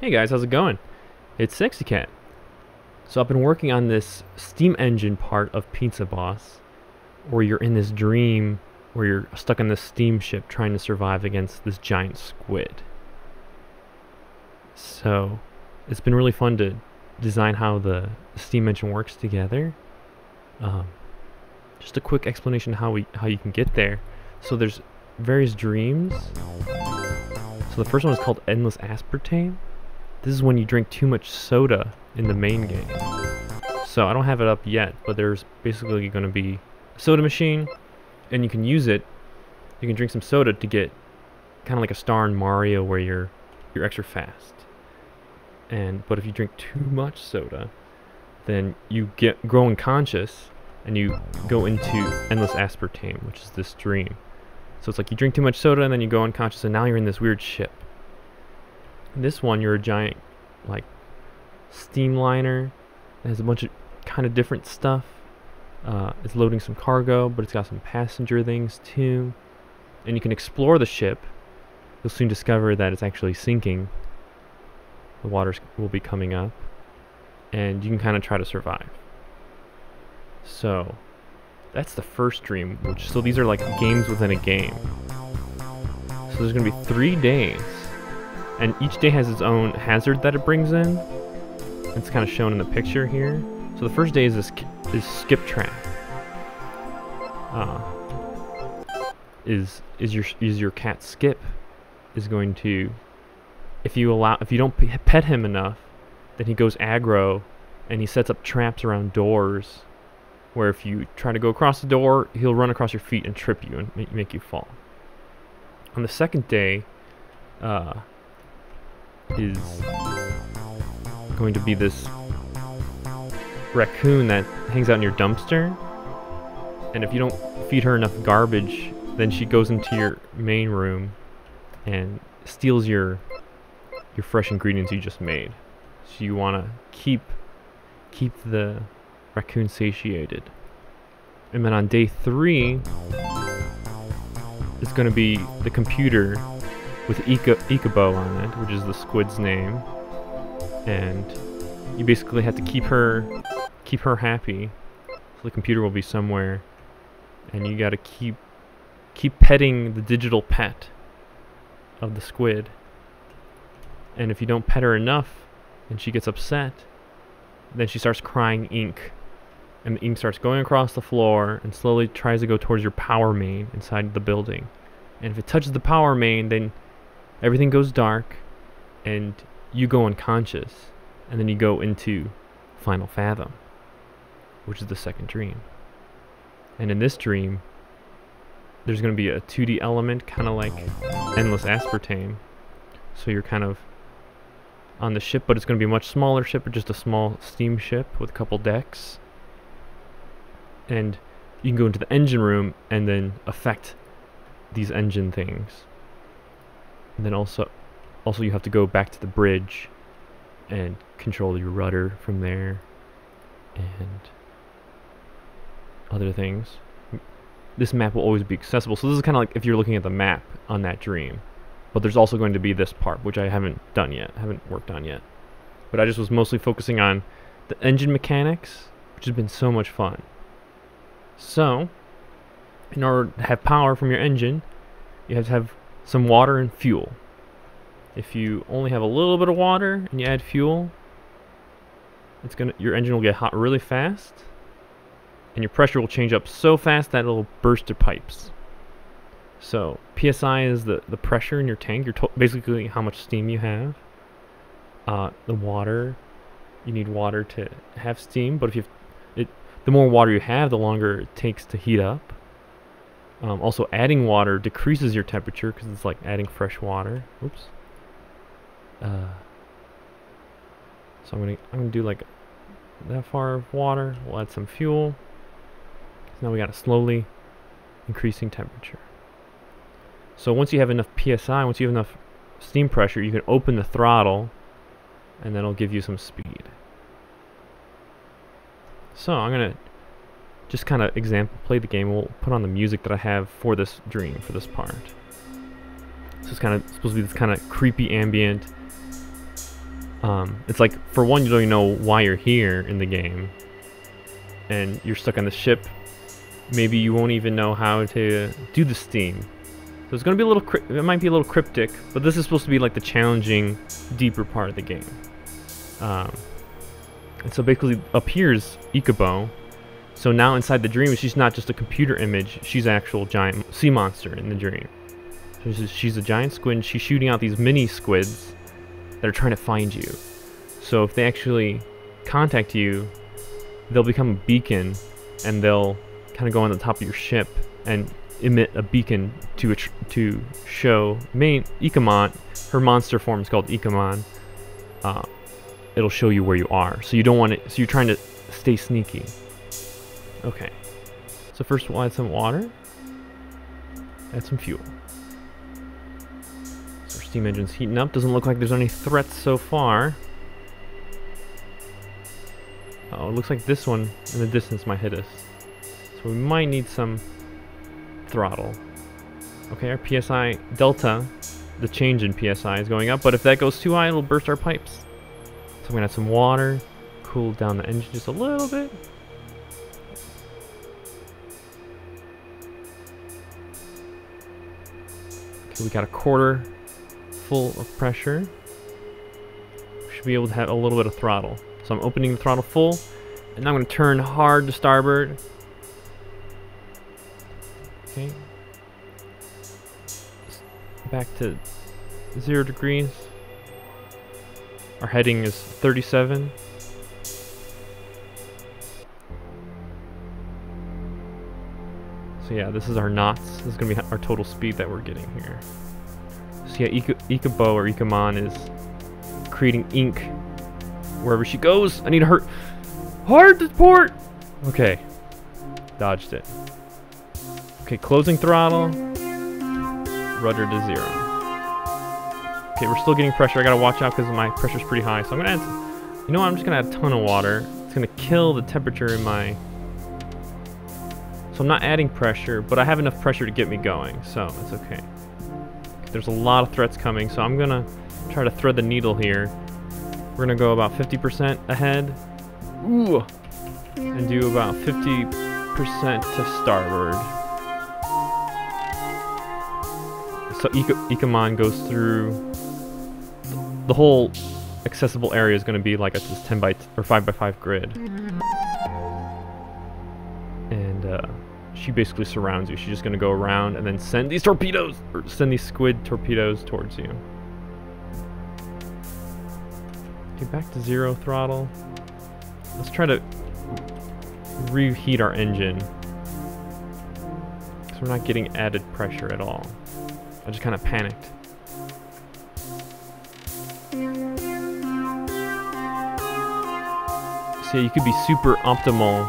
Hey guys, how's it going? It's Sexy Cat. So I've been working on this steam engine part of Pizza Boss, where you're in this dream where you're stuck on this steamship trying to survive against this giant squid. So it's been really fun to design how the steam engine works together. Just a quick explanation how you can get there. So there's various dreams. So the first one is called Endless Aspartame. This is when you drink too much soda in the main game. So I don't have it up yet, but there's basically going to be a soda machine, and you can use it. You can drink some soda to get kind of like a star in Mario, where you're extra fast. But if you drink too much soda, then you grow unconscious, and you go into Endless Aspartame, which is this dream. So it's like you drink too much soda, and then you go unconscious, and now you're in this weird ship. In this one, you're a giant, like, steam liner. It has a bunch of kind of different stuff. It's loading some cargo, but it's got some passenger things too. And you can explore the ship. You'll soon discover that it's actually sinking. The waters will be coming up, and you can kind of try to survive. So that's the first dream. So these are like games within a game. So there's gonna be 3 days. And each day has its own hazard that it brings in. It's kind of shown in the picture here. So the first day is skip trap. Is your cat Skip is going to, if you don't pet him enough, then he goes aggro, and he sets up traps around doors, where if you try to go across the door, he'll run across your feet and trip you and make you fall. On the second day, is going to be this raccoon that hangs out in your dumpster, and if you don't feed her enough garbage, then she goes into your main room and steals your fresh ingredients you just made. So you want to keep the raccoon satiated. And then on day 3 is going to be the computer with Ikubo on it, which is the squid's name, and you basically have to keep her happy. So the computer will be somewhere, and you gotta keep petting the digital pet of the squid. And if you don't pet her enough, and she gets upset, then she starts crying ink, and the ink starts going across the floor and slowly tries to go towards your power main inside the building. And if it touches the power main, then everything goes dark, and you go unconscious, and then you go into Final Fathom, which is the second dream. And in this dream, there's going to be a 2D element, kind of like Endless Aspartame. So you're kind of on the ship, but it's going to be a much smaller ship, or just a small steamship with a couple decks. And you can go into the engine room and then affect these engine things. And then also you have to go back to the bridge and control your rudder from there and other things. This map will always be accessible. So this is kind of like if you're looking at the map on that dream. But there's also going to be this part, which I haven't done yet, haven't worked on yet. But I just was mostly focusing on the engine mechanics, which has been so much fun. So, in order to have power from your engine, you have to have some water and fuel. If you only have a little bit of water and you add fuel, your engine will get hot really fast, and your pressure will change up so fast that it'll burst your pipes. So PSI is the pressure in your tank. Basically how much steam you have. The water, you need water to have steam, but the more water you have, the longer it takes to heat up. Also, adding water decreases your temperature because it's like adding fresh water. Oops. So I'm gonna do like that far of water. We'll add some fuel. So now we got a slowly increasing temperature. So once you have enough PSI, once you have enough steam pressure, you can open the throttle, and then it'll give you some speed. So I'm gonna just kind of play the game. We'll put on the music that I have for this dream, for this part. So it's kind of supposed to be this kind of creepy ambient It's like, for one, you don't even know why you're here in the game, and you're stuck on the ship. Maybe you won't even know how to do the steam. So it's gonna be a little, it might be a little cryptic, but this is supposed to be like the challenging, deeper part of the game. And so basically up here's Ikubo. So now inside the dream, she's not just a computer image, she's an actual giant sea monster in the dream. So she's a giant squid, and she's shooting out these mini squids that are trying to find you. So if they actually contact you, they'll become a beacon, and they'll kind of go on the top of your ship and emit a beacon to show Ikamon. Her monster form is called Ikamon. It'll show you where you are. So you don't want it. So you're trying to stay sneaky. Okay. So first we'll add some water. Add some fuel. So our steam engine's heating up. Doesn't look like there's any threats so far. Oh, it looks like this one in the distance might hit us. So we might need some throttle. Okay, our PSI delta, the change in PSI is going up, but if that goes too high, it'll burst our pipes. So I'm gonna add some water, cool down the engine just a little bit. Okay, we got a quarter full of pressure. We should be able to have a little bit of throttle. So I'm opening the throttle full, and now I'm going to turn hard to starboard. Okay. Back to 0 degrees. Our heading is 37. So yeah, this is our knots. This is going to be our total speed that we're getting here. So yeah, Ikubo or Ikamon is creating ink wherever she goes. I need her hard to port. Okay, dodged it. Okay, closing throttle, rudder to 0. Okay, we're still getting pressure. I gotta watch out because my pressure's pretty high. So I'm gonna add, you know what, I'm just gonna add a ton of water. It's gonna kill the temperature in my, so I'm not adding pressure, but I have enough pressure to get me going, so it's okay. There's a lot of threats coming, so I'm gonna try to thread the needle here. We're gonna go about 50% ahead. Ooh! And do about 50% to starboard. So Ikamon goes through the whole accessible area is gonna be like a 10 by or 5 by 5 grid. And she basically surrounds you. She's just gonna go around and then send these torpedoes, or send these squid torpedoes towards you. Okay, back to 0 throttle. Let's try to reheat our engine, so we're not getting added pressure at all. I just kind of panicked. So yeah, you could be super optimal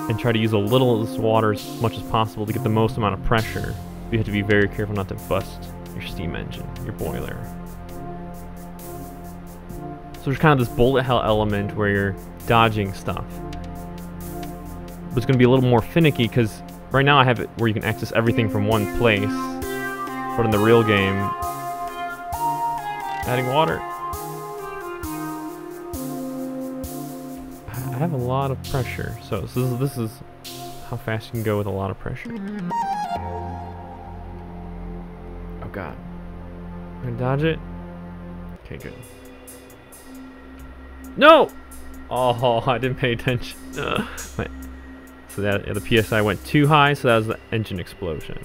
and try to use a little of this water as much as possible to get the most amount of pressure. You have to be very careful not to bust your steam engine, your boiler. So there's kind of this bullet hell element where you're dodging stuff. But it's going to be a little more finicky because right now I have it where you can access everything from one place. But in the real game, adding water. I have a lot of pressure. So this is how fast you can go with a lot of pressure. Oh god. I'm going to dodge it. Okay, good. No! Oh, I didn't pay attention. So that the PSI went too high, so that was the engine explosion.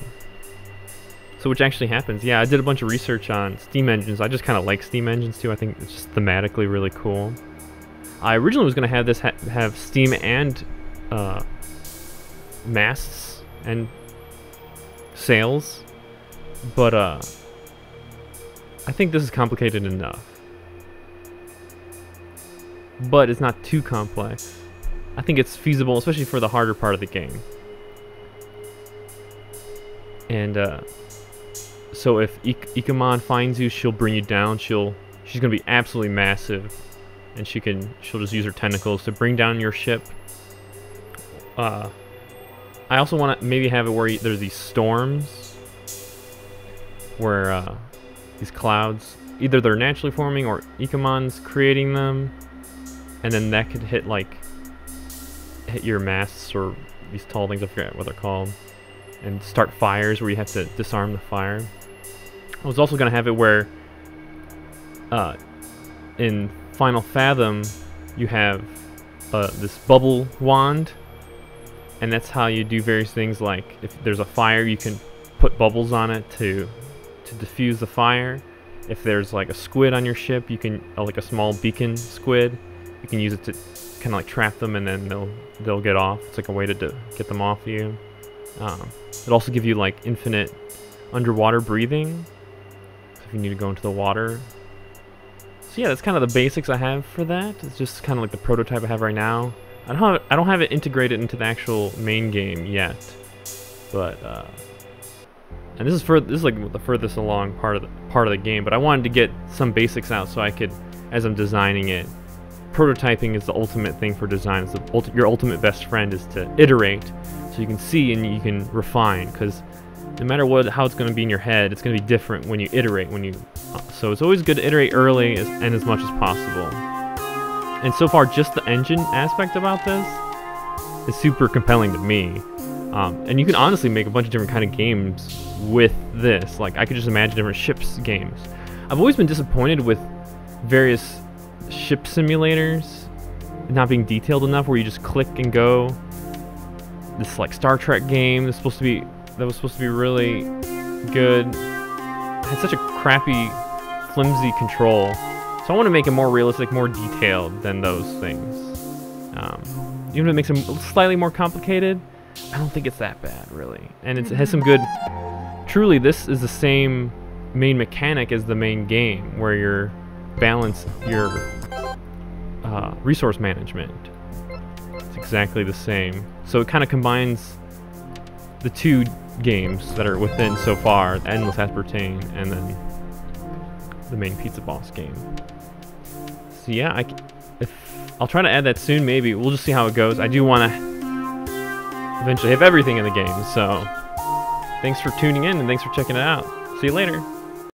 So which actually happens. Yeah, I did a bunch of research on steam engines. I just kind of like steam engines too. I think it's just thematically really cool. I originally was going to have this have steam and masts and sails, but I think this is complicated enough. But it's not too complex. I think it's feasible, especially for the harder part of the game. And so if Ikamon finds you, she'll bring you down. She's gonna be absolutely massive, and she'll just use her tentacles to bring down your ship. I also want to maybe have it where there's these storms, where these clouds either they're naturally forming or Ikamon's creating them, and then that could hit your masts or these tall things, I forget what they're called, and start fires where you have to disarm the fire. I was also going to have it where in Final Fathom you have this bubble wand, and that's how you do various things, like if there's a fire you can put bubbles on it to diffuse the fire. If there's like a squid on your ship, you can like a small beacon squid, you can use it to kind of like trap them, and then they'll get off. It's like a way to get them off you. It'll also give you like infinite underwater breathing, so if you need to go into the water. So yeah, that's kind of the basics I have for that. It's just kind of like the prototype I have right now. I don't have it integrated into the actual main game yet, but and this is like the furthest along part of the game. But I wanted to get some basics out so I could, as I'm designing it, prototyping is the ultimate thing for design. It's your ultimate best friend is to iterate, so you can see and you can refine. Because no matter how it's going to be in your head, it's going to be different when you iterate. So it's always good to iterate early and as much as possible. And so far, just the engine aspect about this is super compelling to me. And you can honestly make a bunch of different kind of games with this. Like, I could just imagine different ships games. I've always been disappointed with various ship simulators not being detailed enough, where you just click and go. This like Star Trek game that was supposed to be really good. It had such a crappy, flimsy control. So I want to make it more realistic, more detailed than those things. Even if it makes them slightly more complicated, I don't think it's that bad, really. And it has some good... Truly, this is the same main mechanic as the main game, where you balance your resource management. It's exactly the same. So it kind of combines the two games that are within so far, Endless Aspartame and then the main Pizza Boss game. So yeah, I'll try to add that soon, maybe. We'll just see how it goes. I do want to eventually have everything in the game, so thanks for tuning in and thanks for checking it out. See you later.